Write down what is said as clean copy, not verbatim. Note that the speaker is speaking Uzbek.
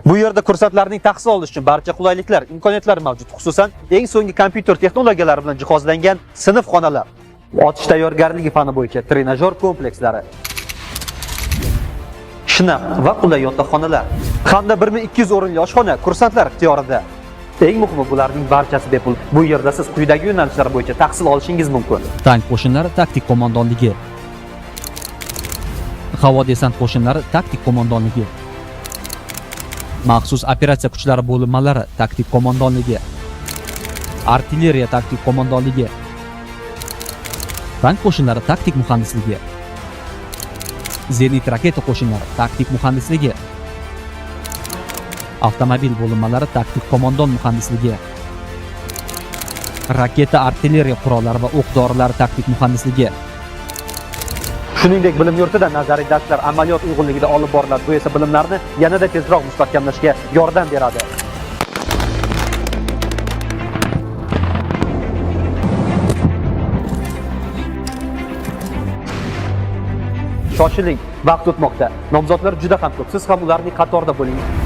Bu yerda kursantlarning tahsil olish uchun barcha qulayliklar, imkoniyatlar mavjud. Xususan, eng so'nggi kompyuter texnologiyalari bilan jihozlangan sinf xonalar, otish tayyorgarligi fani bo'yicha trenajyor komplekslari, shinam va qulay yotoqxonalar hamda 1200 o'rinli oshxona kursantlar ixtiyorida. Eng muhimi, bularning barchasi bepul. Bu yerda siz quyidagi yo'nalishlar bo'yicha tahsil olishingiz mumkin. Tank qo'shinlari taktik qo'mondonligi, havo desant qo'shinlari taktik qo'mondonligi, maxsus operatsiya kuchlari bo'linmalari taktik qo'mondonligi, artilleriya taktik qo'mondonligi, tank qo'shinlari taktik muhandisligi, zenit raketa qo'shinlari taktik muhandisligi, avtomobil bo'linmalari taktik qo'mondon muhandisligi, raketa artilleriya qurollari va o'q dorilari taktik muhandisligi. Shuningdek, bilim yurtida nazariy darslar amaliyot uyg'unligida olib boriladi. Bu esa bilimlarni yanada tezroq mustahkamlashga yordam beradi. Shoshiling, vaqt o'tmoqda. Nomzodlar juda ham ko'p. Siz ham ularning qatorida bo'ling.